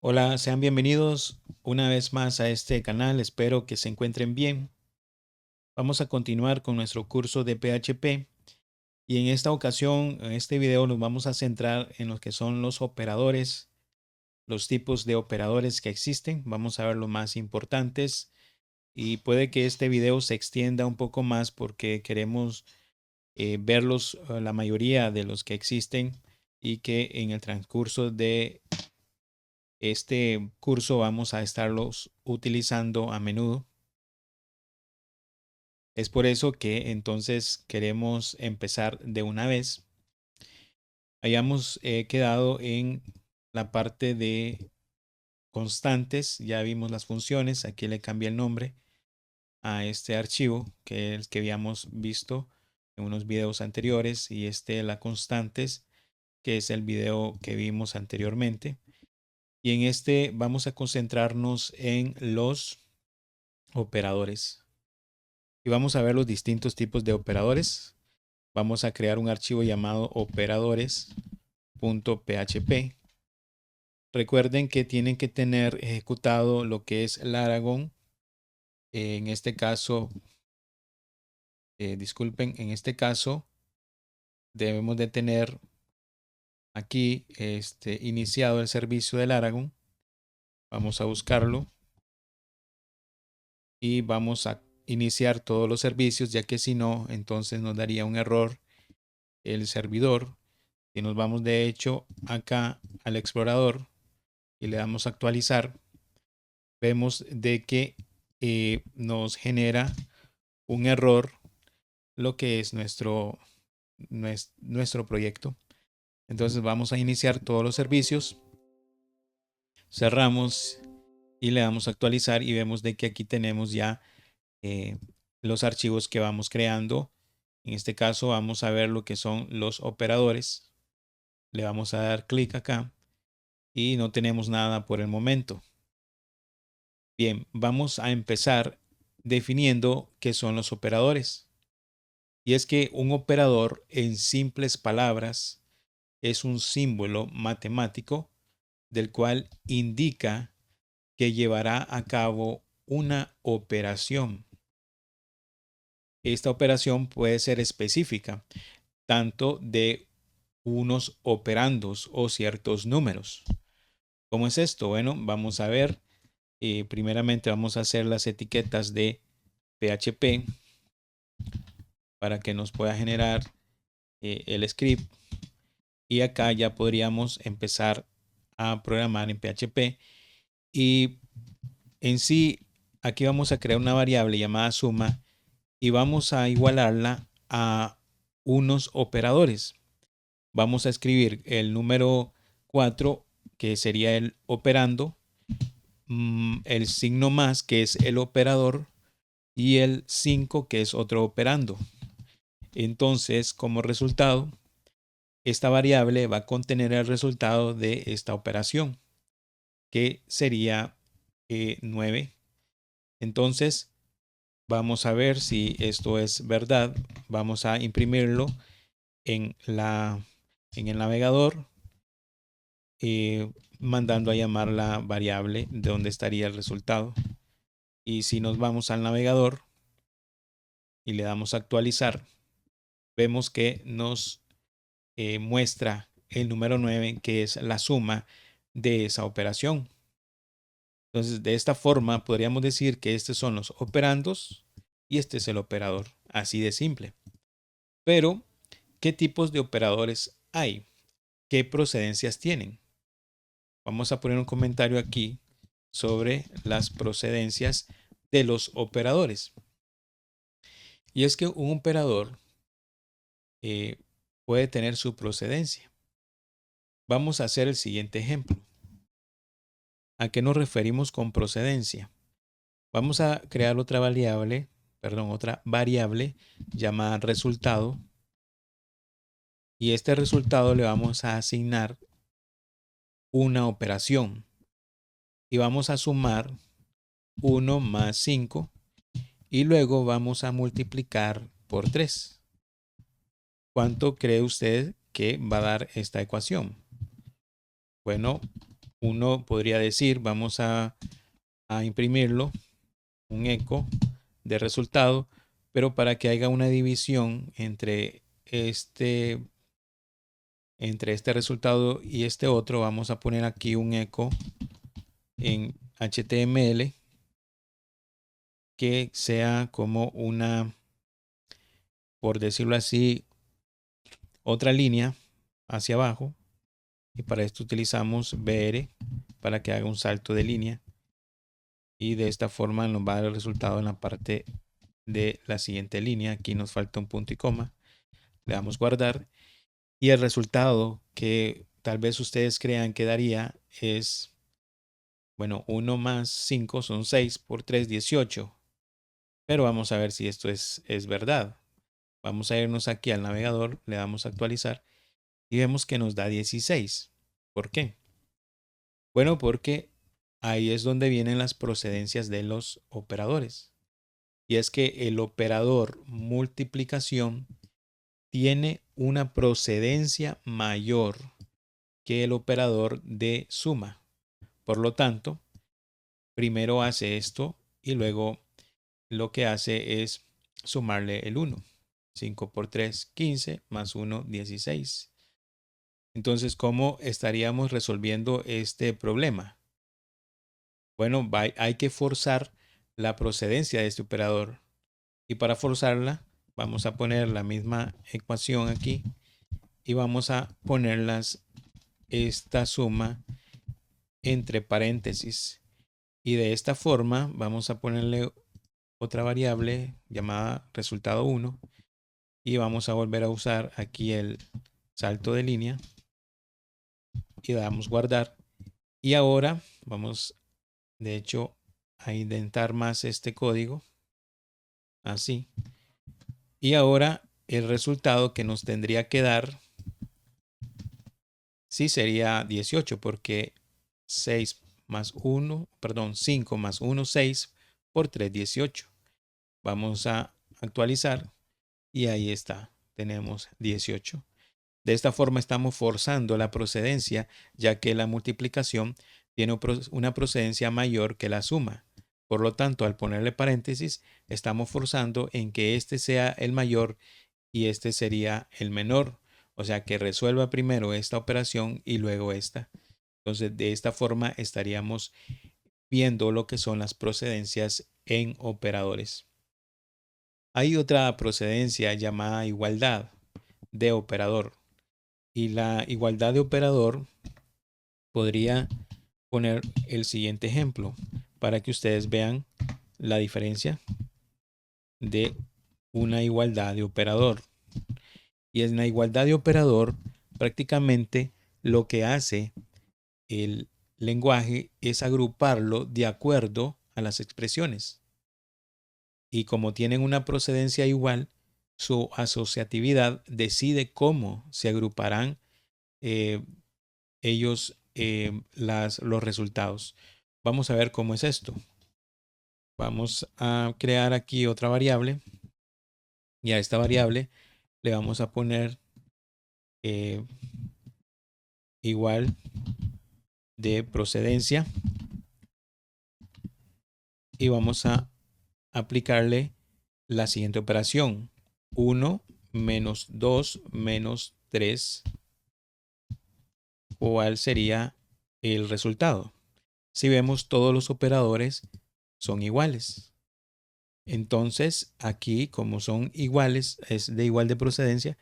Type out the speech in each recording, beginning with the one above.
Hola, sean bienvenidos una vez más a este canal. Espero que se encuentren bien. Vamos a continuar con nuestro curso de PHP y en esta ocasión, en este video, nos vamos a centrar en lo que son los operadores, los tipos de operadores que existen. Vamos a ver los más importantes y puede que este video se extienda un poco más porque queremos verlos, la mayoría de los que existen, y que en el transcurso de este curso vamos a estarlos utilizando a menudo. Es por eso que entonces queremos empezar de una vez. Hayamos quedado en la parte de constantes. Ya vimos las funciones. Aquí le cambié el nombre a este archivo, que es el que habíamos visto en unos videos anteriores, y la constantes, que es el video que vimos anteriormente. Y en este vamos a concentrarnos en los operadores. Y vamos a ver los distintos tipos de operadores. Vamos a crear un archivo llamado operadores.php. Recuerden que tienen que tener ejecutado lo que es Laragon. En este caso, disculpen, en este caso debemos de tener aquí iniciado el servicio de Laragon. Vamos a buscarlo y vamos a iniciar todos los servicios, ya que si no, entonces nos daría un error el servidor. Y nos vamos de hecho acá al explorador y le damos a actualizar, vemos de que nos genera un error lo que es nuestro proyecto. Entonces vamos a iniciar todos los servicios, cerramos y le damos a actualizar y vemos de que aquí tenemos ya los archivos que vamos creando. En este caso vamos a ver lo que son los operadores. Le vamos a dar clic acá y no tenemos nada por el momento. Bien, vamos a empezar definiendo qué son los operadores. Y es que un operador, en simples palabras, es un símbolo matemático del cual indica que llevará a cabo una operación. Esta operación puede ser específica, tanto de unos operandos o ciertos números. ¿Cómo es esto? Bueno, vamos a ver. Primeramente vamos a hacer las etiquetas de PHP para que nos pueda generar el script, y acá ya podríamos empezar a programar en PHP. Y en sí, aquí vamos a crear una variable llamada suma y vamos a igualarla a unos operadores. Vamos a escribir el número 4, que sería el operando, el signo más, que es el operador, y el 5, que es otro operando. Entonces, como resultado, esta variable va a contener el resultado de esta operación, que sería 9. Entonces, vamos a ver si esto es verdad. Vamos a imprimirlo en el navegador, mandando a llamar la variable de donde estaría el resultado. Y si nos vamos al navegador y le damos a actualizar, vemos que nos muestra el número 9, que es la suma de esa operación. Entonces, de esta forma podríamos decir que estos son los operandos y este es el operador, así de simple. Pero, ¿qué tipos de operadores hay? ¿Qué procedencias tienen? Vamos a poner un comentario aquí sobre las procedencias de los operadores. Y es que un operador puede tener su procedencia. Vamos a hacer el siguiente ejemplo. ¿A qué nos referimos con procedencia? Vamos a crear otra variable llamada resultado, y este resultado le vamos a asignar una operación y vamos a sumar 1 más 5 y luego vamos a multiplicar por 3. ¿Cuánto cree usted que va a dar esta ecuación? Bueno, uno podría decir, vamos a imprimirlo, un eco de resultado, pero para que haya una división entre este resultado y este otro, vamos a poner aquí un eco en HTML que sea como una, por decirlo así, otra línea hacia abajo. Y para esto utilizamos BR para que haga un salto de línea. Y de esta forma nos va a dar el resultado en la parte de la siguiente línea. Aquí nos falta un punto y coma. Le damos guardar. Y el resultado que tal vez ustedes crean que daría es, bueno, 1 más 5 son 6 por 3, 18. Pero vamos a ver si esto es verdad. Vamos a irnos aquí al navegador, le damos a actualizar y vemos que nos da 16. ¿Por qué? Bueno, porque ahí es donde vienen las procedencias de los operadores. Y es que el operador multiplicación tiene una procedencia mayor que el operador de suma. Por lo tanto, primero hace esto y luego lo que hace es sumarle el 1. 5 por 3, 15, más 1, 16. Entonces, ¿cómo estaríamos resolviendo este problema? Bueno, hay que forzar la procedencia de este operador. Y para forzarla, vamos a poner la misma ecuación aquí y vamos a ponerlas esta suma entre paréntesis. Y de esta forma vamos a ponerle otra variable llamada resultado 1 y vamos a volver a usar aquí el salto de línea y damos guardar. Y ahora vamos, de hecho, a indentar más este código. Así. Y ahora el resultado que nos tendría que dar sí sería 18 porque 6 más 1, perdón, 5 más 1, 6 por 3, 18. Vamos a actualizar y ahí está, tenemos 18. De esta forma estamos forzando la procedencia, ya que la multiplicación tiene una procedencia mayor que la suma. Por lo tanto, al ponerle paréntesis, estamos forzando en que este sea el mayor y este sería el menor. O sea, que resuelva primero esta operación y luego esta. Entonces, de esta forma estaríamos viendo lo que son las procedencias en operadores. Hay otra procedencia llamada igualdad de operador. Y la igualdad de operador podría poner el siguiente ejemplo para que ustedes vean la diferencia de una igualdad de operador. Y en la igualdad de operador, prácticamente lo que hace el lenguaje es agruparlo de acuerdo a las expresiones. Y como tienen una procedencia igual, su asociatividad decide cómo se agruparán ellos los resultados. Vamos a ver cómo es esto. Vamos a crear aquí otra variable y a esta variable le vamos a poner igual de procedencia y vamos a aplicarle la siguiente operación. 1 menos 2 menos 3, ¿cuál sería el resultado? Si vemos, todos los operadores son iguales. Entonces, aquí, como son iguales, es de igual de procedencia,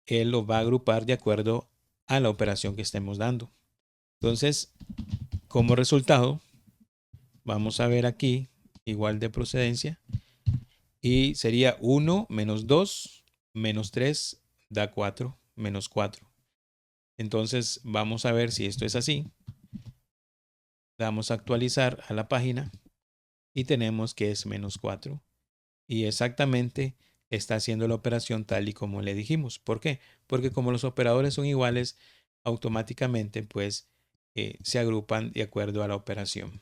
él los va a agrupar de acuerdo a la operación que estemos dando. Entonces, como resultado, vamos a ver aquí, igual de procedencia, y sería 1 menos 2 menos 3 da 4 menos 4. Entonces, vamos a ver si esto es así. Damos a actualizar a la página y tenemos que es menos 4. Y exactamente está haciendo la operación tal y como le dijimos. ¿Por qué? Porque como los operadores son iguales, automáticamente pues se agrupan de acuerdo a la operación.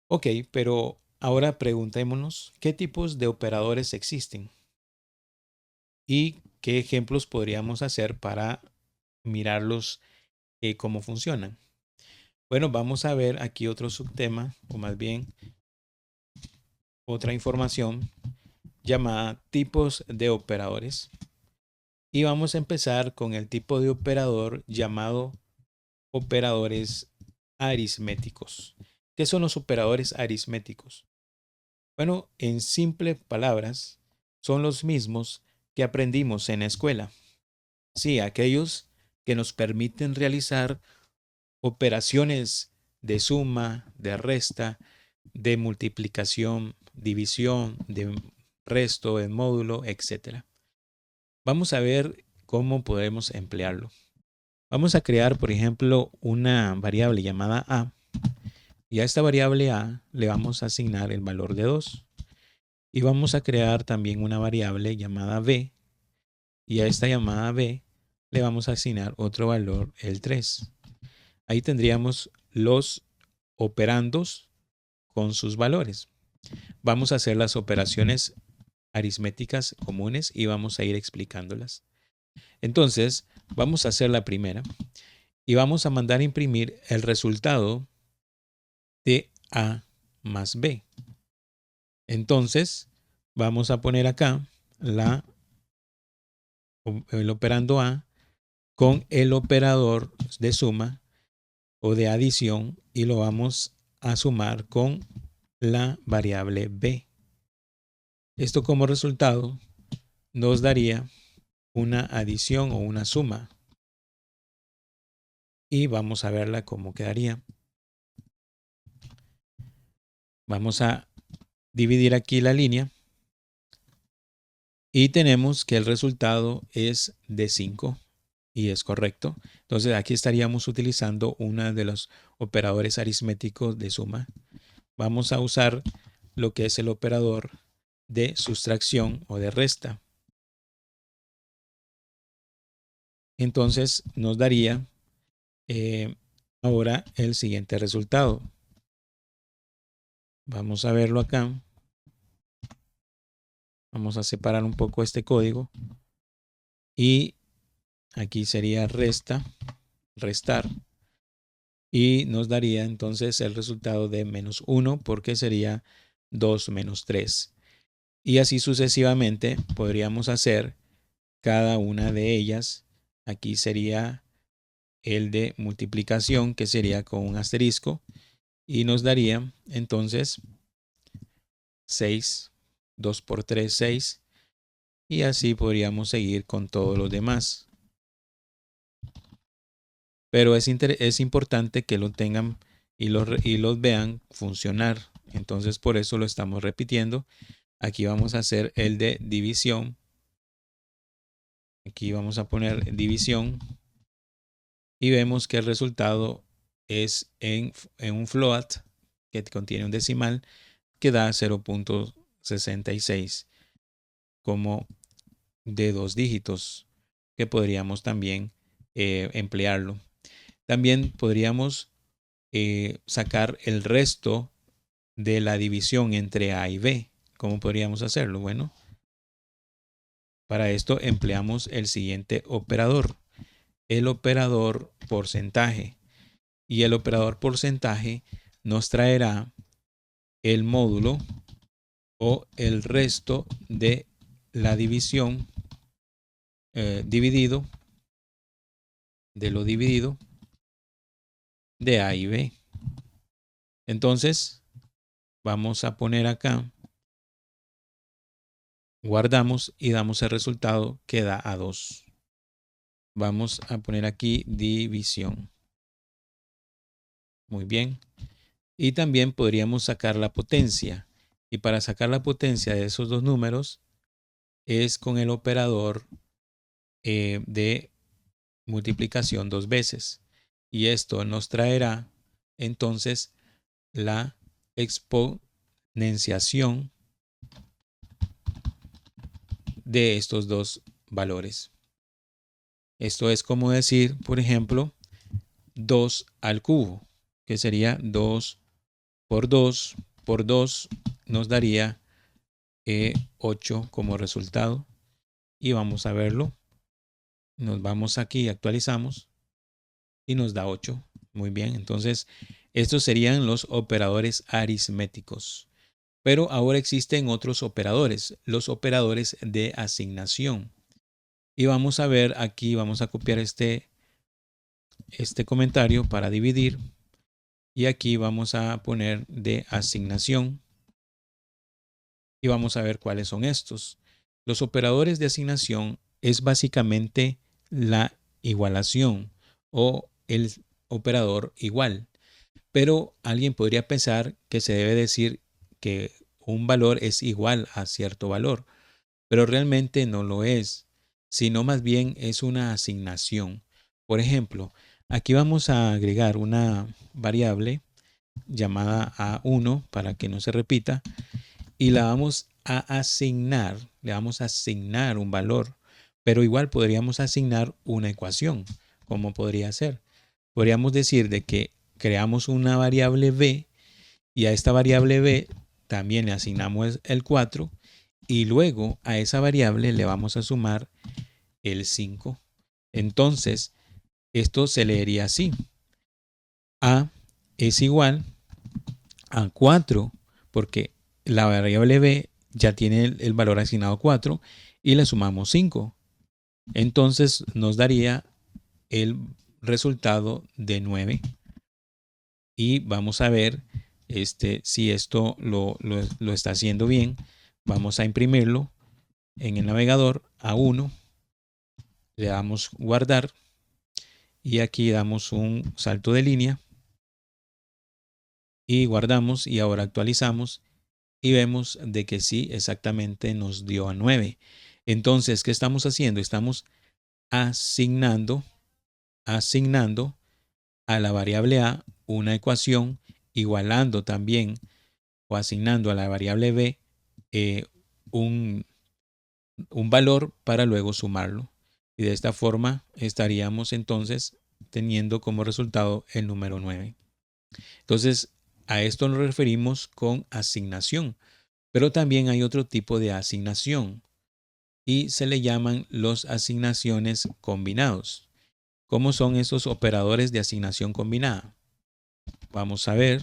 Ok, pero ahora preguntémonos qué tipos de operadores existen y qué ejemplos podríamos hacer para mirarlos cómo funcionan. Bueno, vamos a ver aquí otro subtema, o más bien otra información llamada tipos de operadores. Y vamos a empezar con el tipo de operador llamado operadores aritméticos. ¿Qué son los operadores aritméticos? Bueno, en simples palabras, son los mismos que aprendimos en la escuela. Sí, aquellos que nos permiten realizar operaciones de suma, de resta, de multiplicación, división, de resto, de módulo, etc. Vamos a ver cómo podemos emplearlo. Vamos a crear, por ejemplo, una variable llamada a, y a esta variable a le vamos a asignar el valor de 2. Y vamos a crear también una variable llamada b, y a esta llamada b le vamos a asignar otro valor, el 3. Ahí tendríamos los operandos con sus valores. Vamos a hacer las operaciones aritméticas comunes y vamos a ir explicándolas. Entonces, vamos a hacer la primera y vamos a mandar a imprimir el resultado de A más B. Entonces, vamos a poner acá el operando A con el operador de suma o de adición y lo vamos a sumar con la variable B. Esto como resultado nos daría una adición o una suma. Y vamos a verla cómo quedaría. Vamos a dividir aquí la línea y tenemos que el resultado es de 5 y es correcto. Entonces aquí estaríamos utilizando uno de los operadores aritméticos de suma. Vamos a usar lo que es el operador de sustracción o de resta. Entonces nos daría ahora el siguiente resultado. Vamos a verlo acá. Vamos a separar un poco este código. Y aquí sería restar. Y nos daría entonces el resultado de menos 1 porque sería 2 menos 3. Y así sucesivamente podríamos hacer cada una de ellas. Aquí sería el de multiplicación, que sería con un asterisco. Y nos daría entonces 6, 2 por 3, 6. Y así podríamos seguir con todos los demás. Pero es importante que lo tengan y los vean funcionar. Entonces por eso lo estamos repitiendo. Aquí vamos a hacer el de división. Aquí vamos a poner división. Y vemos que el resultado es en un float que contiene un decimal que da 0.66 como de 2 dígitos, que podríamos también emplearlo. También podríamos sacar el resto de la división entre A y B. ¿Cómo podríamos hacerlo? Bueno, para esto empleamos el siguiente operador, el operador porcentaje. Y el operador porcentaje nos traerá el módulo o el resto de la división dividido de lo dividido de A y B. Entonces, vamos a poner acá, guardamos y damos el resultado que da a 2. Vamos a poner aquí división. Muy bien. Y también podríamos sacar la potencia. Y para sacar la potencia de esos dos números es con el operador de multiplicación 2 veces. Y esto nos traerá entonces la exponenciación de estos dos valores. Esto es como decir, por ejemplo, 2 al cubo, que sería 2 por 2 por 2 nos daría 8 como resultado. Y vamos a verlo. Nos vamos aquí, actualizamos. y nos da 8. Muy bien, entonces estos serían los operadores aritméticos. Pero ahora existen otros operadores, los operadores de asignación. Y vamos a ver aquí, vamos a copiar este comentario para dividir. Y aquí vamos a poner de asignación. Y vamos a ver cuáles son estos. Los operadores de asignación es básicamente la igualación o el operador igual. Pero alguien podría pensar que se debe decir que un valor es igual a cierto valor, pero realmente no lo es, sino más bien es una asignación. Por ejemplo, aquí vamos a agregar una variable llamada A1 para que no se repita y la vamos a asignar, le vamos a asignar un valor, pero igual podríamos asignar una ecuación, como podría ser. Podríamos decir de que creamos una variable b y a esta variable b también le asignamos el 4 y luego a esa variable le vamos a sumar el 5. Entonces, esto se leería así. A es igual a 4 porque la variable b ya tiene el valor asignado 4 y le sumamos 5. Entonces nos daría el resultado de 9. Y vamos a ver si esto lo está haciendo bien. Vamos a imprimirlo en el navegador a 1. Le damos guardar y aquí damos un salto de línea y guardamos y ahora actualizamos y vemos de que sí, exactamente nos dio a 9. Entonces, ¿qué estamos haciendo? Estamos asignando a la variable a una ecuación, igualando también o asignando a la variable b un valor para luego sumarlo. Y de esta forma estaríamos entonces teniendo como resultado el número 9. Entonces, a esto nos referimos con asignación. Pero también hay otro tipo de asignación y se le llaman los asignaciones combinados. ¿Cómo son esos operadores de asignación combinada? Vamos a ver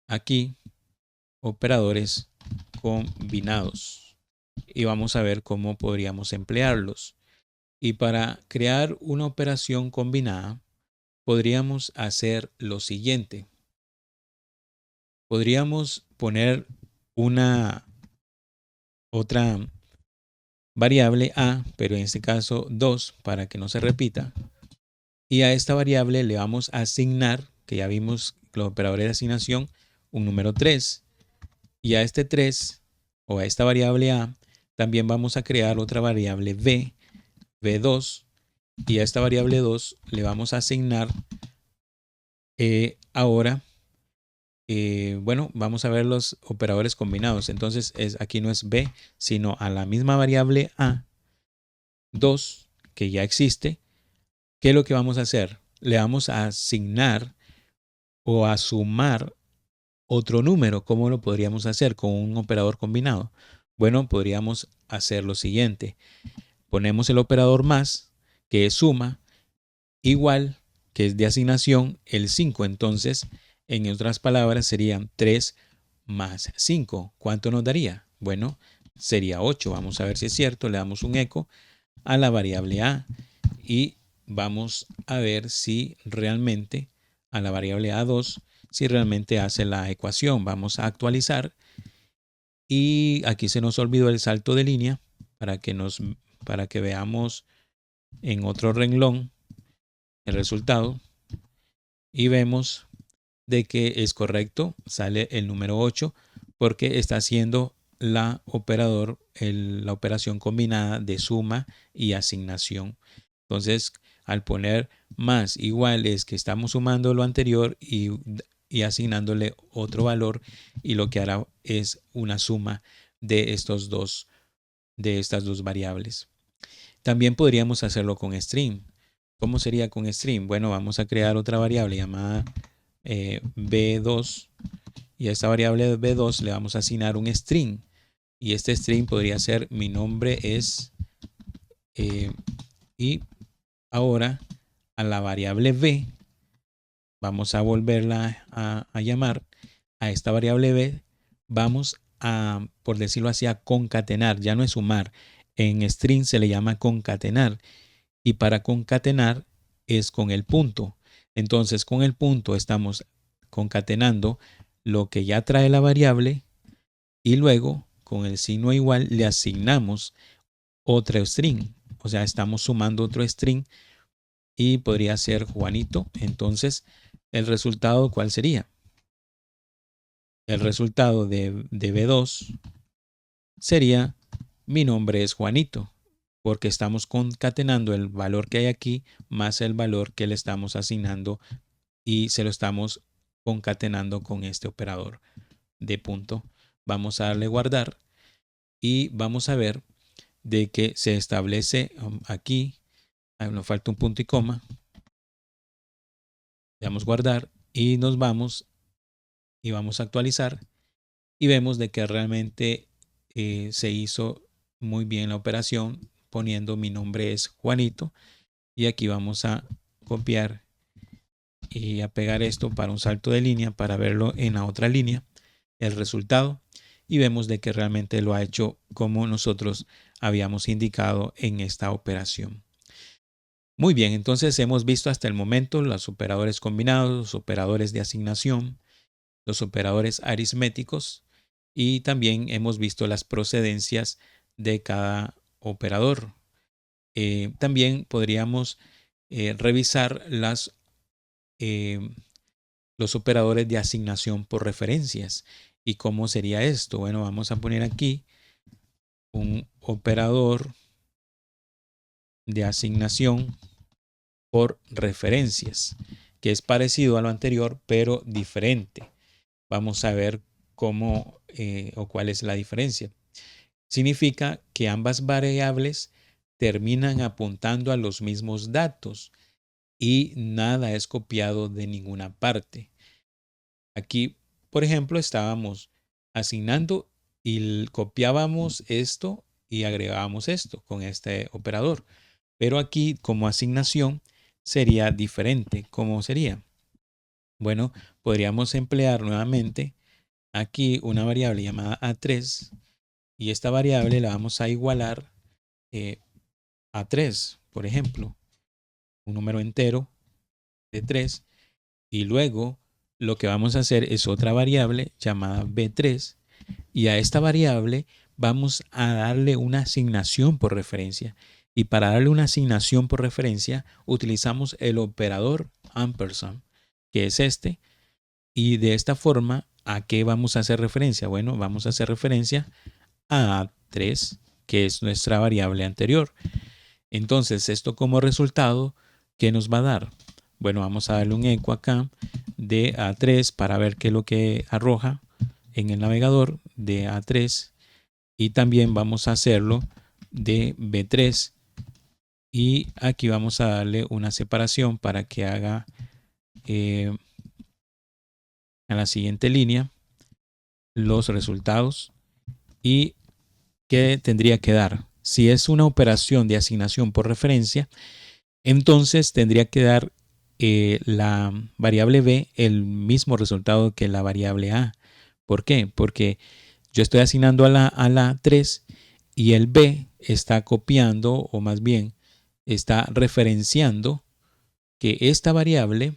aquí operadores combinados y vamos a ver cómo podríamos emplearlos. Y para crear una operación combinada, podríamos hacer lo siguiente. Podríamos poner una otra variable a, pero en este caso 2 para que no se repita. Y a esta variable le vamos a asignar, que ya vimos los operadores de asignación, un número 3. Y a este 3 o a esta variable a también vamos a crear otra variable b, b2. Y a esta variable 2 le vamos a asignar ahora, bueno, vamos a ver los operadores combinados. Entonces aquí no es b, sino a la misma variable a2 que ya existe. ¿Qué es lo que vamos a hacer? Le vamos a asignar o a sumar otro número. ¿Cómo lo podríamos hacer con un operador combinado? Bueno, podríamos hacer lo siguiente. Ponemos el operador más, que es suma, igual, que es de asignación, el 5. Entonces, en otras palabras, serían 3 más 5. ¿Cuánto nos daría? Bueno, sería 8. Vamos a ver si es cierto. Le damos un eco a la variable a y vamos a ver si realmente a la variable a2, si realmente hace la ecuación. Vamos a actualizar y aquí se nos olvidó el salto de línea para que veamos en otro renglón el resultado y vemos de que es correcto, sale el número 8 porque está haciendo la operación combinada de suma y asignación. Entonces, al poner más igual es que estamos sumando lo anterior y asignándole otro valor y lo que hará es una suma de estas dos variables. También podríamos hacerlo con string. ¿Cómo sería con string? Bueno, vamos a crear otra variable llamada b2 y a esta variable b2 le vamos a asignar un string y este string podría ser mi nombre es y ahora a la variable b Vamos a volverla a llamar a esta variable b. Vamos a, por decirlo así, a concatenar. Ya no es sumar. En string se le llama concatenar. Y para concatenar es con el punto. Entonces, con el punto estamos concatenando lo que ya trae la variable y luego con el signo igual le asignamos otro string. O sea, estamos sumando otro string y podría ser Juanito. Entonces, el resultado, ¿cuál sería? El resultado de B2 sería mi nombre es Juanito, porque estamos concatenando el valor que hay aquí más el valor que le estamos asignando y se lo estamos concatenando con este operador de punto. Vamos a darle guardar y vamos a ver de que se establece aquí, nos falta un punto y coma, le damos guardar y nos vamos y vamos a actualizar y vemos de que realmente se hizo muy bien la operación poniendo mi nombre es Juanito y aquí vamos a copiar y a pegar esto para un salto de línea para verlo en la otra línea el resultado y vemos de que realmente lo ha hecho como nosotros habíamos indicado en esta operación. Muy bien, entonces hemos visto hasta el momento los operadores combinados, los operadores de asignación, los operadores aritméticos y también hemos visto las procedencias de cada operador. También podríamos revisar eh, los operadores de asignación por referencias. ¿Y cómo sería esto? Bueno, vamos a poner aquí un operador de asignación por referencias, que es parecido a lo anterior, pero diferente. Vamos a ver cómo o cuál es la diferencia. Significa que ambas variables terminan apuntando a los mismos datos y nada es copiado de ninguna parte. Aquí, por ejemplo, estábamos asignando y copiábamos esto y agregábamos esto con este operador. Pero aquí, como asignación, sería diferente. ¿Cómo sería? Bueno, podríamos emplear nuevamente aquí una variable llamada A3 y esta variable la vamos a igualar a 3, por ejemplo, un número entero de 3 y luego lo que vamos a hacer es otra variable llamada B3 y a esta variable vamos a darle una asignación por referencia y para darle una asignación por referencia utilizamos el operador ampersand, que es este, y de esta forma, ¿a qué vamos a hacer referencia? Bueno, vamos a hacer referencia a A3, que es nuestra variable anterior. Entonces, esto como resultado, ¿qué nos va a dar? Bueno, vamos a darle un eco acá de A3 para ver qué es lo que arroja en el navegador de A3 y también vamos a hacerlo de B3 y aquí vamos a darle una separación para que haga a la siguiente línea los resultados y qué tendría que dar. Si es una operación de asignación por referencia, entonces tendría que dar la variable b el mismo resultado que la variable a. ¿Por qué? Porque yo estoy asignando a la 3 y el b está copiando o más bien está referenciando que esta variable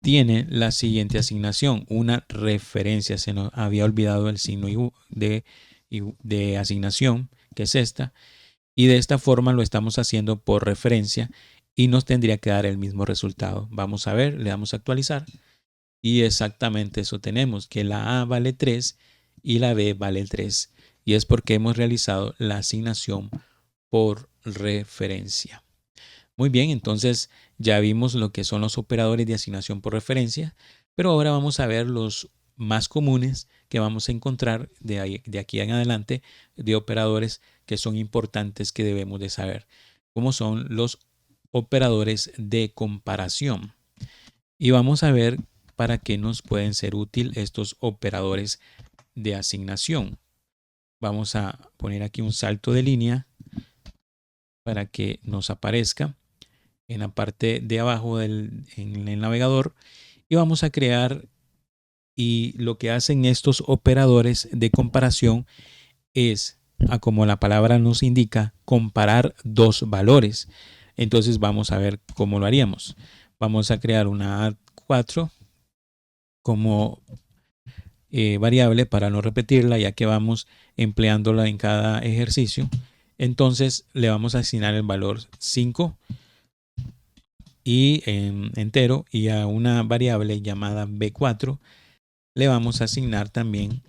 tiene la siguiente asignación, una referencia. Se nos había olvidado el signo de asignación, que es esta, y de esta forma lo estamos haciendo por referencia y nos tendría que dar el mismo resultado. Vamos a ver, le damos a actualizar y exactamente eso tenemos, que la A vale 3 y la B vale 3 y es porque hemos realizado la asignación por referencia. Muy bien, entonces ya vimos lo que son los operadores de asignación por referencia, pero ahora vamos a ver los más comunes que vamos a encontrar de aquí en adelante de operadores que son importantes que debemos de saber, como son los operadores de comparación. Y vamos a ver para qué nos pueden ser útiles estos operadores de asignación. Vamos a poner aquí un salto de línea para que nos aparezca en la parte de abajo en el navegador Y vamos a crear, y lo que hacen estos operadores de comparación es, como la palabra nos indica, comparar dos valores. Entonces vamos a ver cómo lo haríamos. Vamos a crear una A4 como variable para no repetirla, ya que vamos empleándola en cada ejercicio. Entonces le vamos a asignar el valor 5 y entero, y a una variable llamada B4 le vamos a asignar también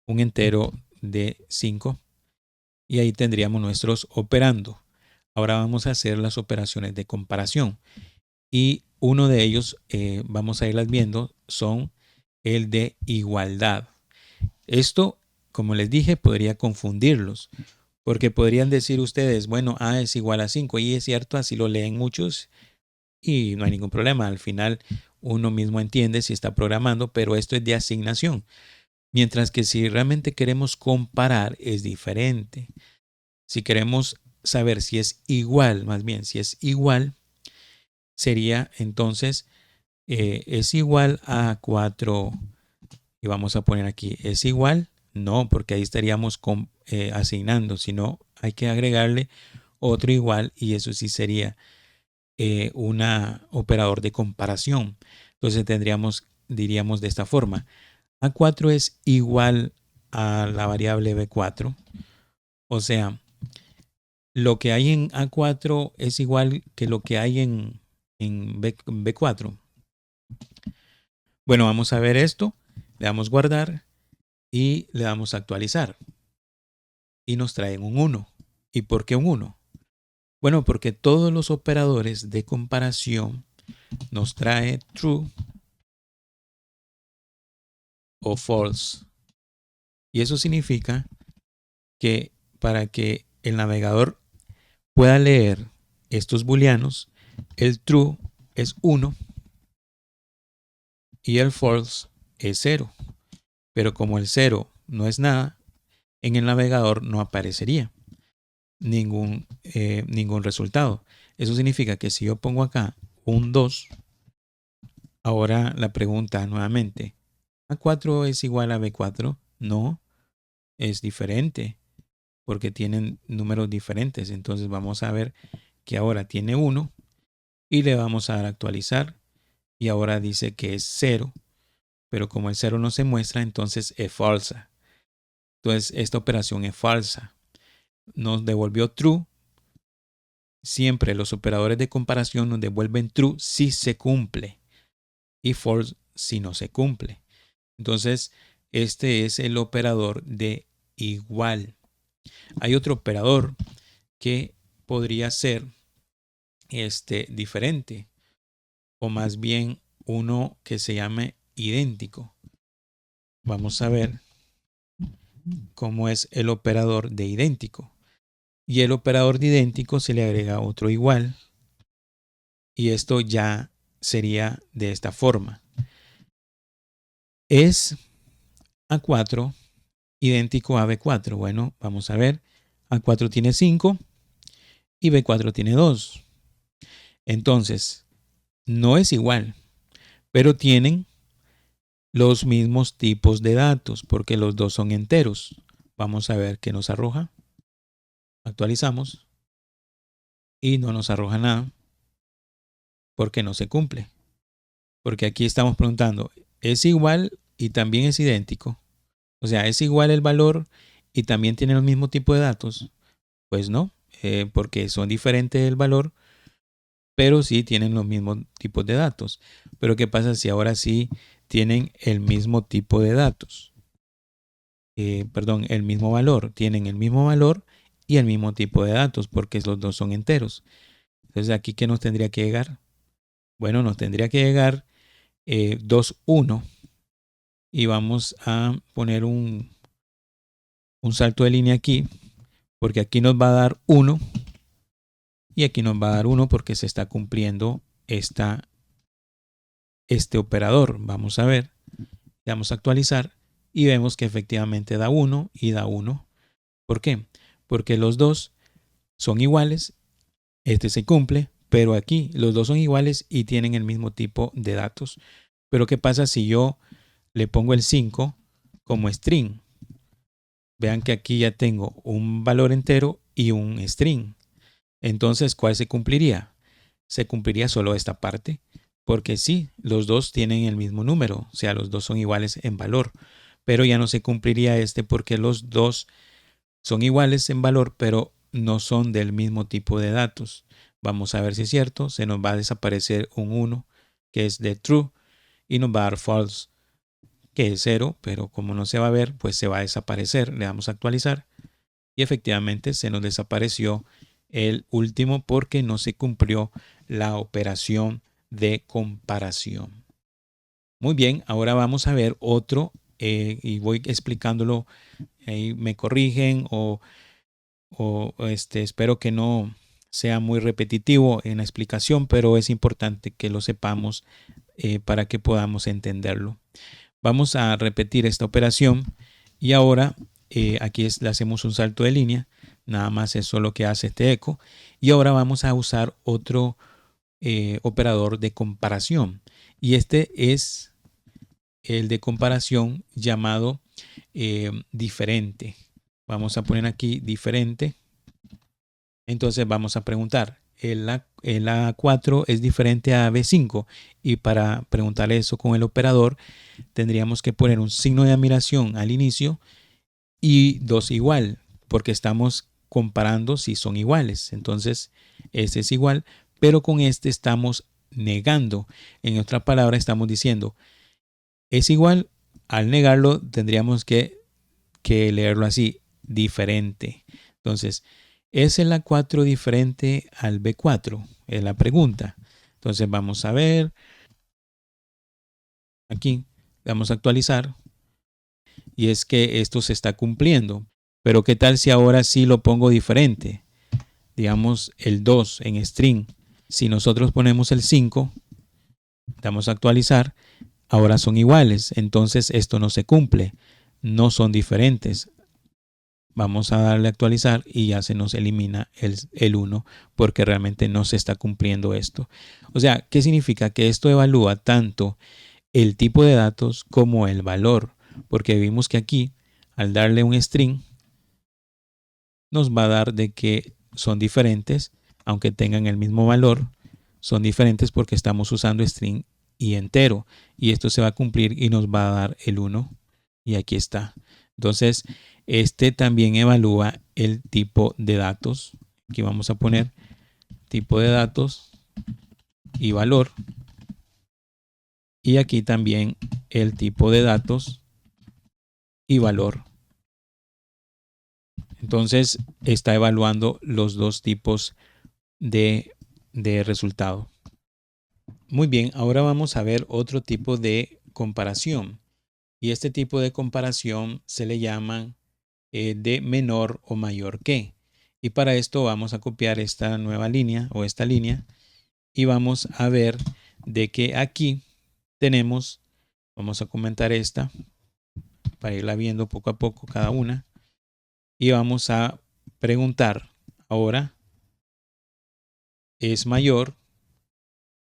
un entero de 5, y ahí tendríamos nuestros operando. Ahora vamos a hacer las operaciones de comparación, y uno de ellos, vamos a irlas viendo, son el de igualdad. Esto, como les dije, podría confundirlos, porque podrían decir ustedes, bueno, A es igual a 5, y es cierto, así lo leen muchos, y no hay ningún problema. Al final uno mismo entiende si está programando, pero esto es de asignación. Mientras que si realmente queremos comparar, es diferente. Si queremos saber si es igual, más bien si es igual, sería entonces es igual a 4, y vamos a poner aquí, ¿es igual? No, porque ahí estaríamos asignando, sino hay que agregarle otro igual, y eso sí sería un operador de comparación. Entonces diríamos de esta forma, A4 es igual a la variable B4, o sea, lo que hay en A4 es igual que lo que hay en B4. Bueno, vamos a ver esto, le damos guardar y le damos actualizar, y nos traen un 1. ¿Y por qué un 1? Bueno, porque todos los operadores de comparación nos trae true o false. Y eso significa que para que el navegador pueda leer estos booleanos, el true es 1 y el false es 0. Pero como el 0 no es nada, en el navegador no aparecería ningún resultado. Eso significa que si yo pongo acá un 2, ahora la pregunta nuevamente, ¿A4 es igual a B4? No, es diferente, porque tienen números diferentes. Entonces vamos a ver que ahora tiene 1 y le vamos a dar a actualizar, y ahora dice que es 0, pero como el 0 no se muestra, entonces es falsa. Entonces esta operación es falsa. Nos devolvió true. Siempre los operadores de comparación nos devuelven true si se cumple y false si no se cumple. Entonces este es el operador de igual. Hay otro operador que podría ser diferente, o más bien uno que se llame idéntico. Vamos a ver cómo es el operador de idéntico. Y el operador de idéntico se le agrega otro igual, y esto ya sería de esta forma. Es A4 idéntico a B4. Bueno, vamos a ver. A4 tiene 5 y B4 tiene 2. Entonces, no es igual, pero tienen los mismos tipos de datos porque los dos son enteros. Vamos a ver qué nos arroja. Actualizamos y no nos arroja nada porque no se cumple. Porque aquí estamos preguntando, ¿es igual y también es idéntico? O sea, ¿es igual el valor y también tiene el mismo tipo de datos? Pues no, porque son diferentes el valor, pero sí tienen los mismos tipos de datos. Pero ¿qué pasa si ahora sí tienen el mismo tipo de datos? El mismo valor. Tienen el mismo valor y el mismo tipo de datos, porque los dos son enteros. Entonces, ¿aquí qué nos tendría que llegar? Bueno, nos tendría que llegar 2, 1. Y vamos a poner un salto de línea aquí, porque aquí nos va a dar 1 y aquí nos va a dar 1 porque se está cumpliendo este operador. Vamos a ver, le vamos a actualizar y vemos que efectivamente da 1 y da 1. ¿Por qué? Porque los dos son iguales, este se cumple, pero aquí los dos son iguales y tienen el mismo tipo de datos. Pero ¿qué pasa si yo le pongo el 5 como string? Vean que aquí ya tengo un valor entero y un string. Entonces, ¿cuál se cumpliría? Se cumpliría solo esta parte, porque sí, los dos tienen el mismo número, o sea, los dos son iguales en valor, pero ya no se cumpliría este porque los dos son iguales en valor, pero no son del mismo tipo de datos. Vamos a ver si es cierto, se nos va a desaparecer un 1, que es de true, y nos va a dar false, que es 0, pero como no se va a ver, pues se va a desaparecer. Le damos a actualizar y efectivamente se nos desapareció el último porque no se cumplió la operación de comparación. Muy bien, ahora vamos a ver otro y voy explicándolo. Ahí me corrigen o espero que no sea muy repetitivo en la explicación, pero es importante que lo sepamos para que podamos entenderlo. Vamos a repetir esta operación y ahora aquí le hacemos un salto de línea. Nada más eso es lo que hace este eco. Y ahora vamos a usar otro operador de comparación. Y este es el de comparación llamado diferente. Vamos a poner aquí diferente. Entonces vamos a preguntar, ¿el A4 es diferente a B5? Y para preguntar eso con el operador, tendríamos que poner un signo de admiración al inicio y 2 igual, porque estamos comparando si son iguales. Entonces, este es igual, pero con este estamos negando. En otra palabra, estamos diciendo, es igual. Al negarlo, tendríamos que leerlo así, diferente. Entonces, ¿es el A4 diferente al B4? Es la pregunta. Entonces, vamos a ver. Aquí, vamos a actualizar. Y es que esto se está cumpliendo. Pero ¿qué tal si ahora sí lo pongo diferente? Digamos el 2 en string. Si nosotros ponemos el 5, damos a actualizar, ahora son iguales. Entonces esto no se cumple. No son diferentes. Vamos a darle a actualizar y ya se nos elimina el 1 porque realmente no se está cumpliendo esto. O sea, ¿qué significa? Que esto evalúa tanto el tipo de datos como el valor. Porque vimos que aquí, al darle un string, nos va a dar de que son diferentes, aunque tengan el mismo valor, son diferentes porque estamos usando string y entero. Y esto se va a cumplir y nos va a dar el 1. Y aquí está. Entonces, este también evalúa el tipo de datos. Aquí vamos a poner tipo de datos y valor. Y aquí también el tipo de datos y valor. Entonces, está evaluando los dos tipos de resultado. Muy bien, ahora vamos a ver otro tipo de comparación. Y este tipo de comparación se le llama de menor o mayor que. Y para esto vamos a copiar esta nueva línea o esta línea y vamos a ver de que aquí tenemos, vamos a comentar esta para irla viendo poco a poco cada una y vamos a preguntar ahora, ¿es mayor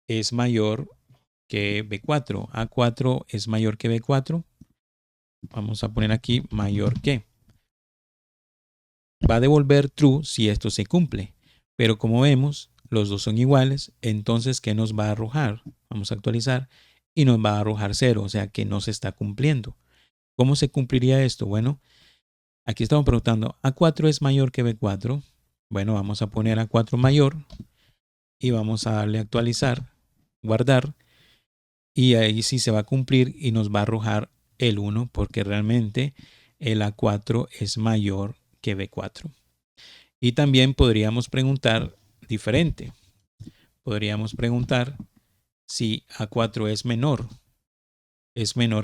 que B4? A4 es mayor que B4. Vamos a poner aquí mayor que. Va a devolver true si esto se cumple. Pero como vemos, los dos son iguales. Entonces, ¿qué nos va a arrojar? Vamos a actualizar y nos va a arrojar 0. O sea que no se está cumpliendo. ¿Cómo se cumpliría esto? Bueno, aquí estamos preguntando, ¿A4 es mayor que B4? Bueno, vamos a poner A4 mayor y vamos a darle a actualizar, guardar. Y ahí sí se va a cumplir y nos va a arrojar el 1 porque realmente el A4 es mayor que B4. Y también podríamos preguntar diferente. Podríamos preguntar si A4 es menor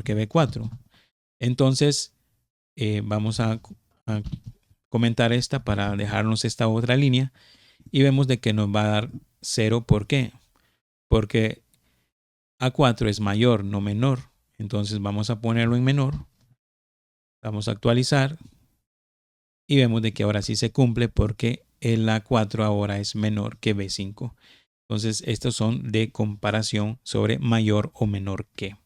que B4. Entonces, vamos a comentar esta para dejarnos esta otra línea y vemos de que nos va a dar 0. ¿Por qué? Porque A4 es mayor, no menor. Entonces vamos a ponerlo en menor. Vamos a actualizar y vemos de que ahora sí se cumple porque el A4 ahora es menor que B5. Entonces, estos son de comparación sobre mayor o menor que.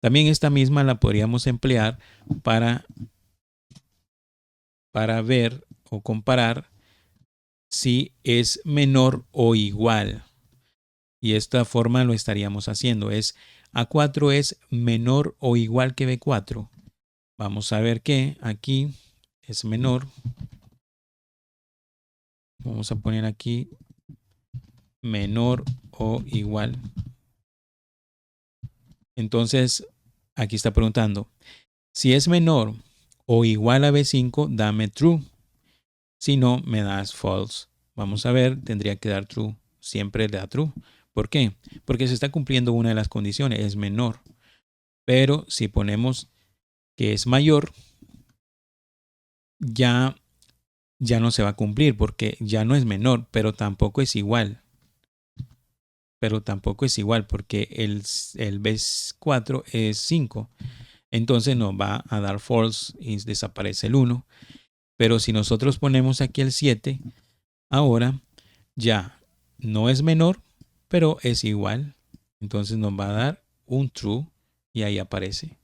También esta misma la podríamos emplear para ver o comparar si es menor o igual. Y esta forma lo estaríamos haciendo. Es A4 es menor o igual que B4. Vamos a ver que aquí es menor. Vamos a poner aquí menor o igual. Entonces, aquí está preguntando, si es menor o igual a B5, dame true. Si no, me das false. Vamos a ver, tendría que dar true. Siempre le da true. ¿Por qué? Porque se está cumpliendo una de las condiciones, es menor. Pero si ponemos que es mayor, ya no se va a cumplir porque ya no es menor, pero tampoco es igual. Porque el B4 es 5. Entonces nos va a dar false y desaparece el 1. Pero si nosotros ponemos aquí el 7, ahora ya no es menor, pero es igual. Entonces nos va a dar un true y ahí aparece.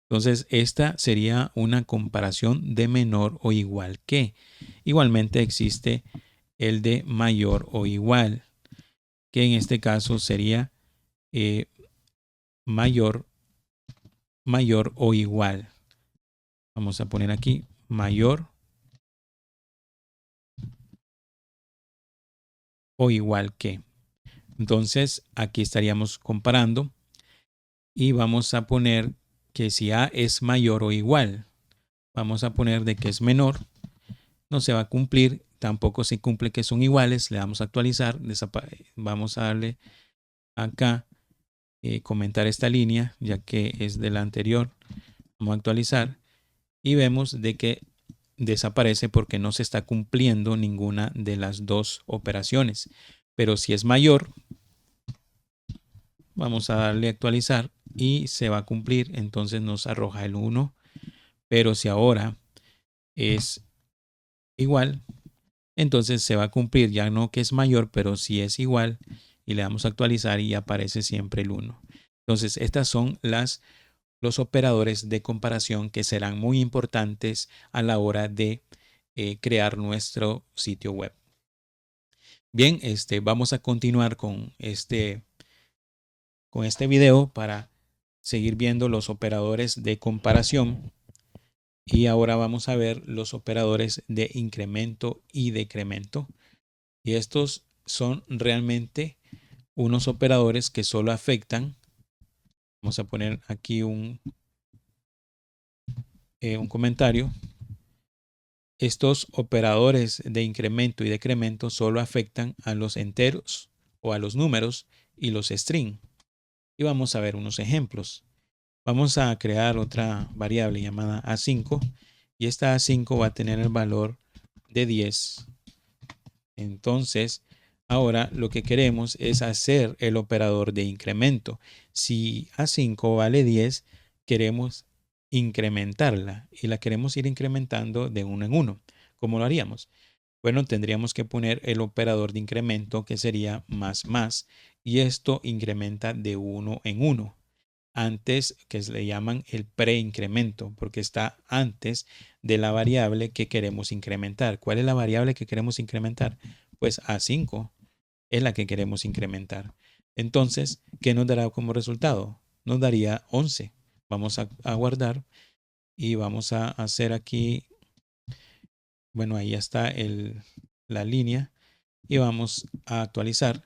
Entonces esta sería una comparación de menor o igual que. Igualmente existe el de mayor o igual, que en este caso sería mayor o igual. Vamos a poner aquí mayor o igual que. Entonces aquí estaríamos comparando y vamos a poner que si A es mayor o igual, vamos a poner de que es menor, no se va a cumplir, tampoco se cumple que son iguales, le damos a actualizar, vamos a darle acá, comentar esta línea, ya que es de la anterior, vamos a actualizar y vemos de que desaparece porque no se está cumpliendo ninguna de las dos operaciones. Pero si es mayor, vamos a darle a actualizar y se va a cumplir, entonces nos arroja el 1. Pero si ahora es igual, entonces se va a cumplir, ya no que es mayor, pero si es igual, y le damos a actualizar y aparece siempre el 1. Entonces, estas son los operadores de comparación que serán muy importantes a la hora de crear nuestro sitio web. Bien, vamos a continuar con este video para seguir viendo los operadores de comparación. Y ahora vamos a ver los operadores de incremento y decremento. Y estos son realmente unos operadores que solo afectan. Vamos a poner aquí un comentario. Estos operadores de incremento y decremento solo afectan a los enteros o a los números y los string. Y vamos a ver unos ejemplos. Vamos a crear otra variable llamada A5 y esta A5 va a tener el valor de 10. Entonces, ahora lo que queremos es hacer el operador de incremento. Si A5 vale 10, queremos incrementarla y la queremos ir incrementando de uno en uno. ¿Cómo lo haríamos? Bueno, tendríamos que poner el operador de incremento que sería más y esto incrementa de uno en uno. Antes, que se le llaman el preincremento, porque está antes de la variable que queremos incrementar. ¿Cuál es la variable que queremos incrementar? Pues A5 es la que queremos incrementar. Entonces, ¿qué nos dará como resultado? Nos daría 11. Vamos a guardar y vamos a hacer aquí, bueno, ahí está la línea y vamos a actualizar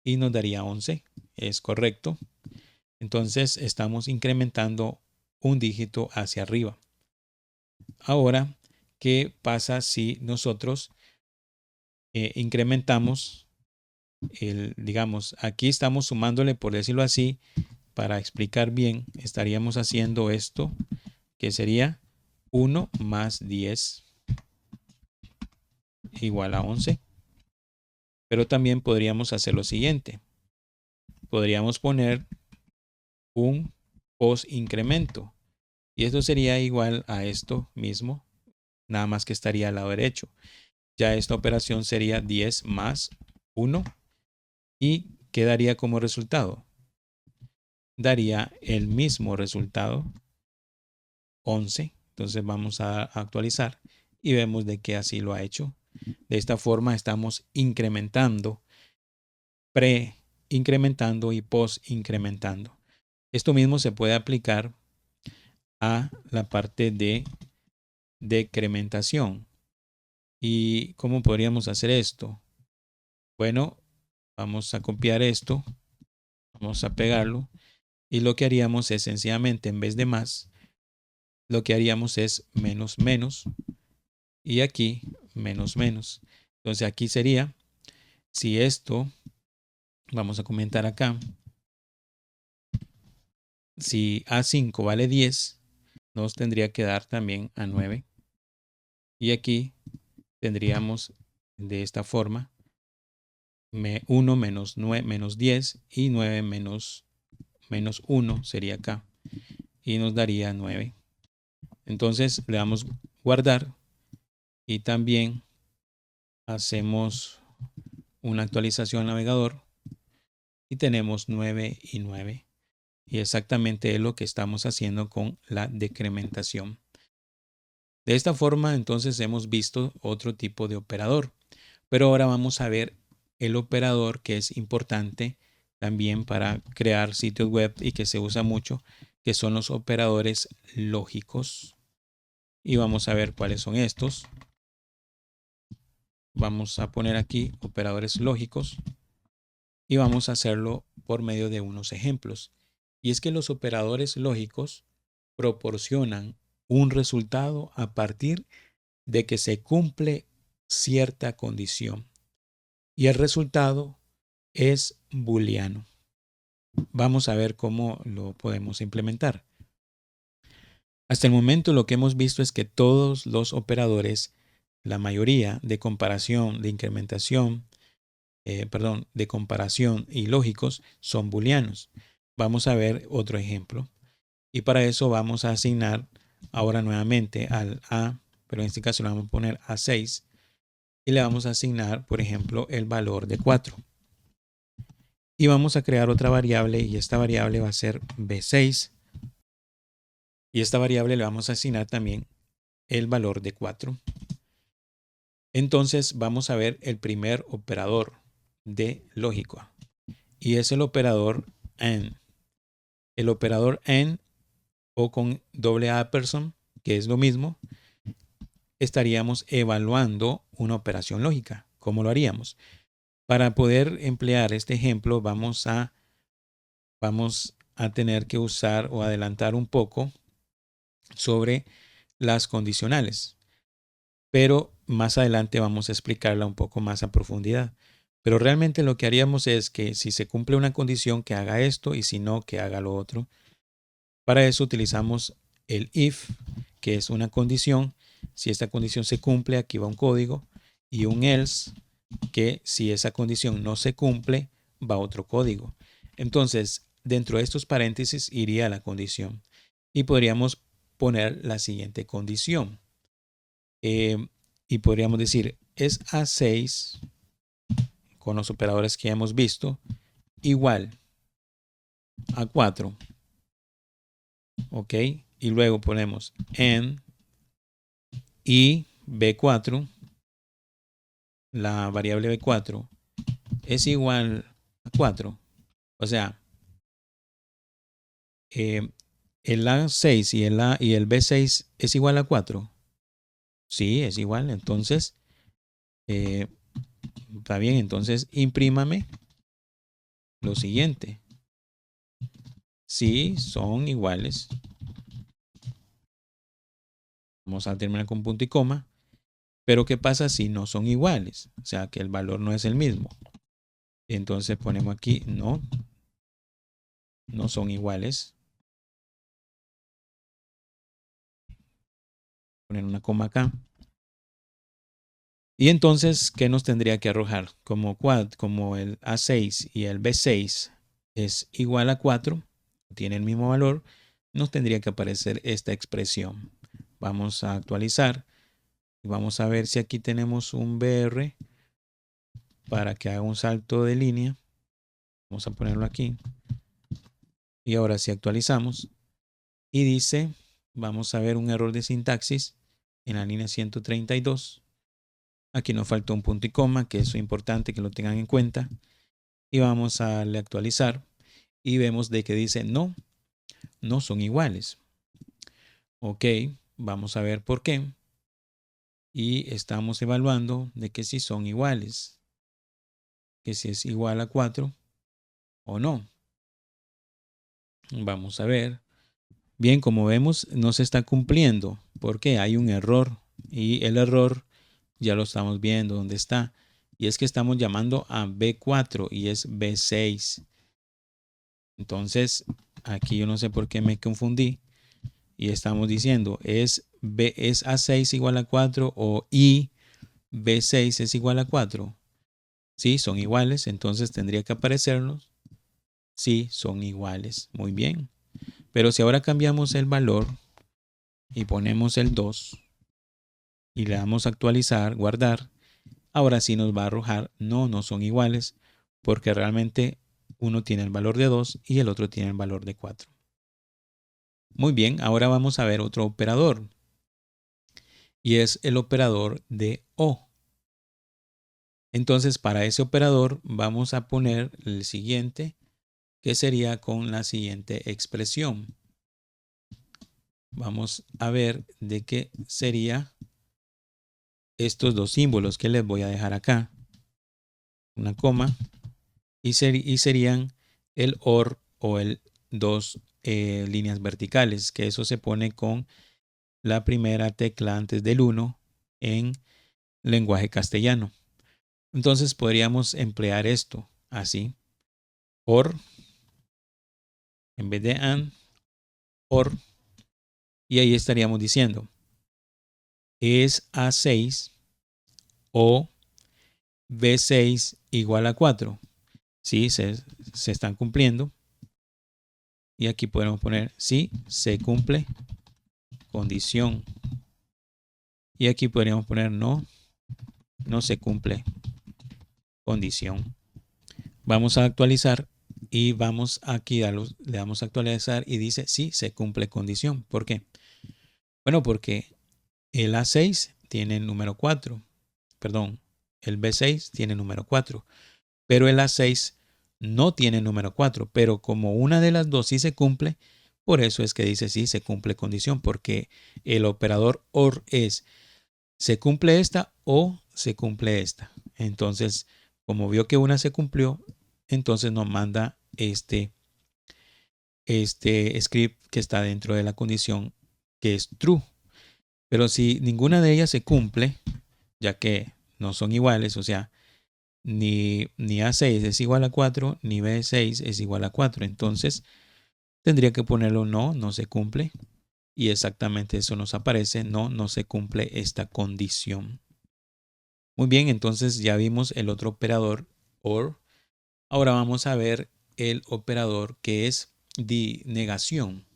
y nos daría 11. Es correcto. Entonces estamos incrementando un dígito hacia arriba. Ahora, ¿qué pasa si nosotros incrementamos digamos, aquí estamos sumándole, por decirlo así, para explicar bien, estaríamos haciendo esto, que sería 1 más 10 igual a 11. Pero también podríamos hacer lo siguiente. Podríamos poner un post incremento. Y esto sería igual a esto mismo, nada más que estaría al lado derecho. Ya esta operación sería 10 más 1 ¿Y qué daría como resultado? Daría el mismo resultado, 11. Entonces vamos a actualizar y vemos de que así lo ha hecho. De esta forma estamos incrementando, pre-incrementando y post-incrementando. Esto mismo se puede aplicar a la parte de decrementación. ¿Y cómo podríamos hacer esto? Bueno, vamos a copiar esto, vamos a pegarlo y lo que haríamos es sencillamente en vez de más, lo que haríamos es menos menos y aquí menos menos. Entonces aquí sería, si esto, vamos a comentar acá, si A5 vale 10, nos tendría que dar también a 9. Y aquí tendríamos de esta forma 1 menos 9 menos 10 y 9 menos 1 sería acá y nos daría 9. Entonces le damos guardar y también hacemos una actualización al navegador y tenemos 9 y 9. Y exactamente es lo que estamos haciendo con la decrementación. De esta forma entonces hemos visto otro tipo de operador, pero ahora vamos a ver el operador que es importante también para crear sitios web y que se usa mucho, que son los operadores lógicos. Y vamos a ver cuáles son estos. Vamos a poner aquí operadores lógicos y vamos a hacerlo por medio de unos ejemplos. Y es que los operadores lógicos proporcionan un resultado a partir de que se cumple cierta condición. Y el resultado es booleano. Vamos a ver cómo lo podemos implementar. Hasta el momento lo que hemos visto es que todos los operadores, la mayoría de comparación, de incrementación, de comparación y lógicos son booleanos. Vamos a ver otro ejemplo. Y para eso vamos a asignar ahora nuevamente al A, pero en este caso le vamos a poner A6 y le vamos a asignar, por ejemplo, el valor de 4. Y vamos a crear otra variable y esta variable va a ser B6. Y esta variable le vamos a asignar también el valor de 4. Entonces vamos a ver el primer operador de lógica y es el operador AND. El operador AND o con doble ampersand, que es lo mismo, estaríamos evaluando una operación lógica. ¿Cómo lo haríamos? Para poder emplear este ejemplo vamos a tener que usar o adelantar un poco sobre las condicionales. Pero más adelante vamos a explicarla un poco más a profundidad. Pero realmente lo que haríamos es que si se cumple una condición que haga esto y si no que haga lo otro. Para eso utilizamos el if, que es una condición. Si esta condición se cumple, aquí va un código, y un else, que si esa condición no se cumple, va otro código. Entonces, dentro de estos paréntesis iría la condición y podríamos poner la siguiente condición. Y podríamos decir, es A6, con los operadores que ya hemos visto, igual a 4. ¿Ok? Y luego ponemos en y B4, la variable B4, es igual a 4. O sea, el A6 y el B6 es igual a 4. Sí, es igual. Entonces, está bien. Entonces, imprímame lo siguiente. Sí, son iguales. Vamos a terminar con punto y coma. Pero ¿qué pasa si no son iguales? O sea, que el valor no es el mismo. Entonces ponemos aquí, no son iguales. Poner una coma acá. Y entonces, ¿qué nos tendría que arrojar? Como el A6 y el B6 es igual a 4, tiene el mismo valor, nos tendría que aparecer esta expresión. Vamos a actualizar y vamos a ver si aquí tenemos un BR para que haga un salto de línea. Vamos a ponerlo aquí. Y ahora si actualizamos y dice, vamos a ver un error de sintaxis en la línea 132. Aquí nos faltó un punto y coma, que eso es importante que lo tengan en cuenta. Y vamos a darle a actualizar y vemos de que dice no, no son iguales. Ok, vamos a ver por qué. Y estamos evaluando de que si son iguales, que si es igual a 4 o no. Vamos a ver. Bien, como vemos, no se está cumpliendo porque hay un error y el error ya lo estamos viendo dónde está. Y es que estamos llamando a B4 y es B6. Entonces, aquí yo no sé por qué me confundí y estamos diciendo es A6 igual a 4 o y B6 es igual a 4. Sí, son iguales, entonces tendría que aparecernos. Sí, son iguales. Muy bien. Pero si ahora cambiamos el valor y ponemos el 2 y le damos a actualizar, guardar, ahora sí nos va a arrojar no, no son iguales porque realmente uno tiene el valor de 2 y el otro tiene el valor de 4. Muy bien, ahora vamos a ver otro operador y es el operador de O. Entonces, para ese operador vamos a poner el siguiente, que sería con la siguiente expresión. Vamos a ver de qué sería estos dos símbolos que les voy a dejar acá. Una coma y serían el OR o el dos líneas verticales, que eso se pone con la primera tecla antes del 1 en lenguaje castellano. Entonces podríamos emplear esto así. OR en vez de AND, OR. Y ahí estaríamos diciendo es A6 o B6 igual a 4. Sí, se están cumpliendo. Y aquí podemos poner sí, se cumple condición. Y aquí podríamos poner no, no se cumple condición. Vamos a actualizar y vamos aquí, le damos a actualizar y dice sí, se cumple condición. ¿Por qué? Bueno, porque el A6 tiene el número 4. Perdón, el B6 tiene el número 4. Pero el A6 no tiene el número 4. Pero como una de las dos sí se cumple, por eso es que dice sí, se cumple condición. Porque el operador OR es se cumple esta o se cumple esta. Entonces, como vio que una se cumplió, entonces nos manda este script que está dentro de la condición que es true. Pero si ninguna de ellas se cumple, ya que no son iguales, o sea, ni A6 es igual a 4, ni B6 es igual a 4. Entonces, tendría que ponerlo no, no se cumple. Y exactamente eso nos aparece, no, no se cumple esta condición. Muy bien, entonces ya vimos el otro operador OR. Ahora vamos a ver el operador que es de negación.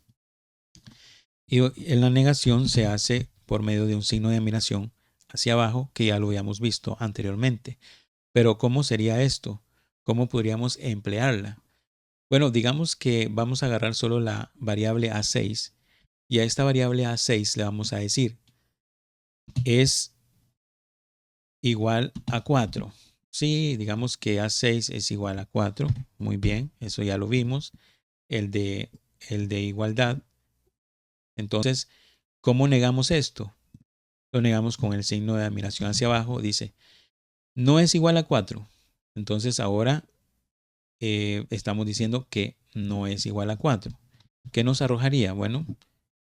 Y en la negación se hace por medio de un signo de admiración hacia abajo, que ya lo habíamos visto anteriormente. Pero ¿cómo sería esto? ¿Cómo podríamos emplearla? Bueno, digamos que vamos a agarrar solo la variable A6 y a esta variable A6 le vamos a decir es igual a 4. Sí, digamos que A6 es igual a 4. Muy bien, eso ya lo vimos. El de igualdad. Entonces, ¿cómo negamos esto? Lo negamos con el signo de admiración hacia abajo. Dice, no es igual a 4. Entonces, ahora estamos diciendo que no es igual a 4. ¿Qué nos arrojaría? Bueno,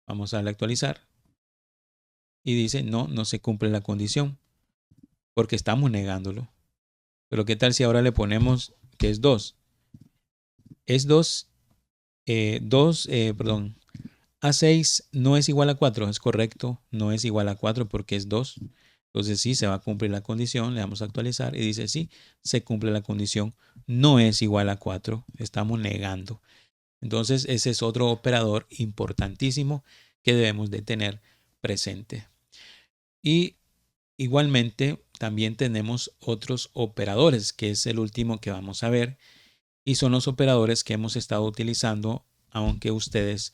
vamos a darle a actualizar. Y dice, no, no se cumple la condición. Porque estamos negándolo. Pero ¿qué tal si ahora le ponemos que es 2? Es 2, perdón, A6 no es igual a 4, es correcto, no es igual a 4 porque es 2. Entonces sí, se va a cumplir la condición, le damos a actualizar y dice sí, se cumple la condición, no es igual a 4, estamos negando. Entonces ese es otro operador importantísimo que debemos de tener presente. Y igualmente también tenemos otros operadores, que es el último que vamos a ver, y son los operadores que hemos estado utilizando, aunque ustedes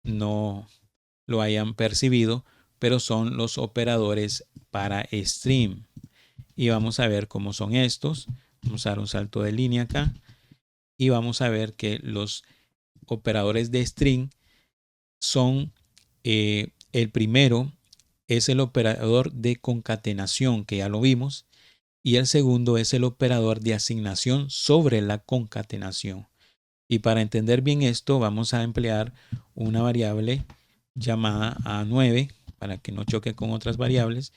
no lo hayan percibido, pero son los operadores para string. Y vamos a ver cómo son estos. Vamos a dar un salto de línea acá y vamos a ver que los operadores de string son, el primero es el operador de concatenación, que ya lo vimos, y el segundo es el operador de asignación sobre la concatenación. Y para entender bien esto, vamos a emplear una variable llamada A9 para que no choque con otras variables,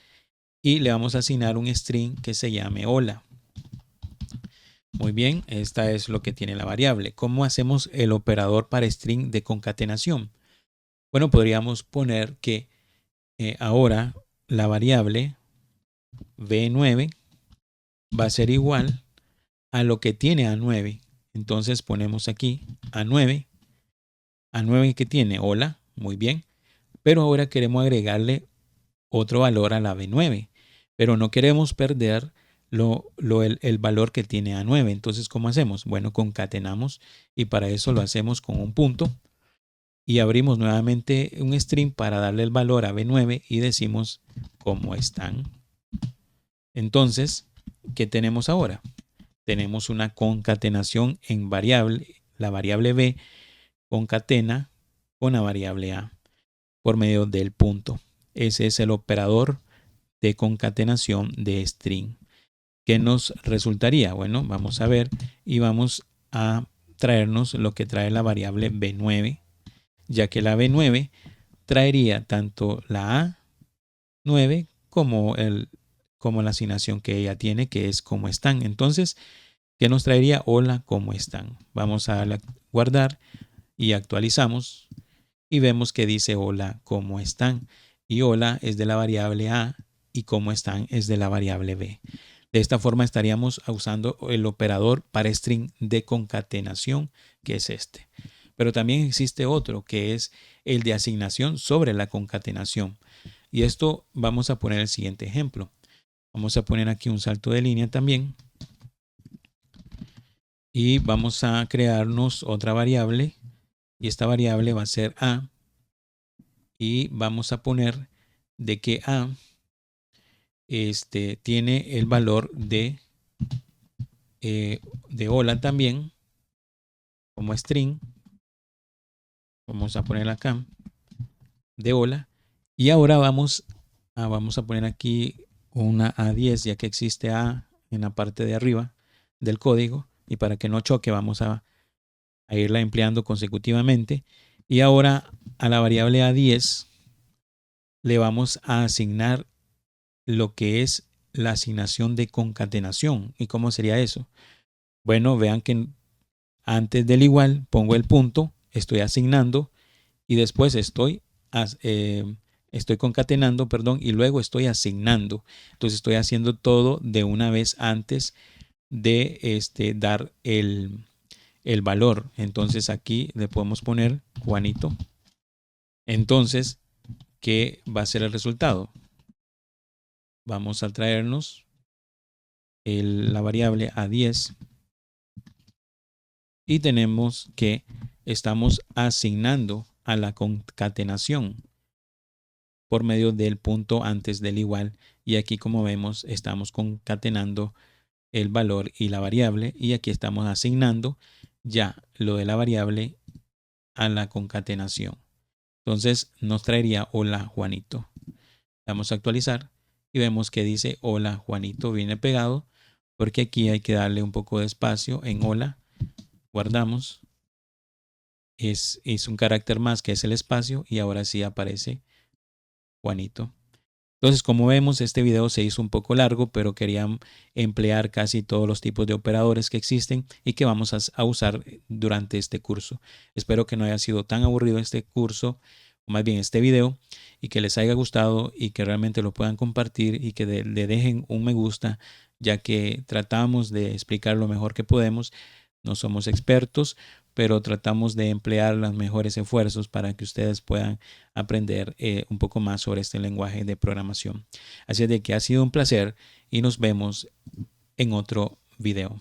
y le vamos a asignar un string que se llame hola. Muy bien, esta es lo que tiene la variable. ¿Cómo hacemos el operador para string de concatenación? Bueno, podríamos poner que ahora la variable v9 va a ser igual a lo que tiene A9. Entonces ponemos aquí A9 que tiene hola, muy bien, pero ahora queremos agregarle otro valor a la v9, pero no queremos perder el valor que tiene A9. Entonces, ¿cómo hacemos? Bueno, concatenamos, y para eso lo hacemos con un punto y abrimos nuevamente un string para darle el valor a v9 y decimos cómo están. Entonces, ¿qué tenemos ahora? Tenemos una concatenación en variable. La variable b concatena con la variable a por medio del punto. Ese es el operador de concatenación de string. ¿Qué nos resultaría? Bueno, vamos a ver y vamos a traernos lo que trae la variable b9, ya que la b9 traería tanto la a9 como la asignación que ella tiene, que es cómo están. Entonces, ¿qué nos traería? Hola, ¿cómo están? Vamos a darle a guardar y actualizamos y vemos que dice hola, ¿cómo están? Y hola es de la variable a y cómo están es de la variable b. De esta forma estaríamos usando el operador para string de concatenación, que es este. Pero también existe otro, que es el de asignación sobre la concatenación. Y esto vamos a poner el siguiente ejemplo. Vamos a poner aquí un salto de línea también. Y vamos a crearnos otra variable. Y esta variable va a ser a. Y vamos a poner de que a tiene el valor de hola también, como string. Vamos a poner acá de hola. Y ahora vamos a poner aquí una A10, ya que existe A en la parte de arriba del código. Y para que no choque, vamos a irla empleando consecutivamente. Y ahora a la variable A10 le vamos a asignar lo que es la asignación de concatenación. ¿Y cómo sería eso? Bueno, vean que antes del igual pongo el punto, estoy asignando y después estoy concatenando, y luego estoy asignando. Entonces estoy haciendo todo de una vez antes de dar el valor. Entonces aquí le podemos poner Juanito. Entonces, ¿qué va a ser el resultado? Vamos a traernos la variable A10 y tenemos que estamos asignando a la concatenación por medio del punto antes del igual, y aquí, como vemos, estamos concatenando el valor y la variable, y aquí estamos asignando ya lo de la variable a la concatenación. Entonces nos traería hola Juanito. Vamos a actualizar y vemos que dice hola Juanito, viene pegado, porque aquí hay que darle un poco de espacio en hola. Guardamos, es un carácter más que es el espacio, y ahora sí aparece Juanito. Entonces, como vemos, este video se hizo un poco largo, pero quería emplear casi todos los tipos de operadores que existen y que vamos a usar durante este curso. Espero que no haya sido tan aburrido este curso, o más bien este video, y que les haya gustado y que realmente lo puedan compartir y que le dejen un me gusta, ya que tratamos de explicar lo mejor que podemos. No somos expertos, pero tratamos de emplear los mejores esfuerzos para que ustedes puedan aprender un poco más sobre este lenguaje de programación. Así es de que ha sido un placer y nos vemos en otro video.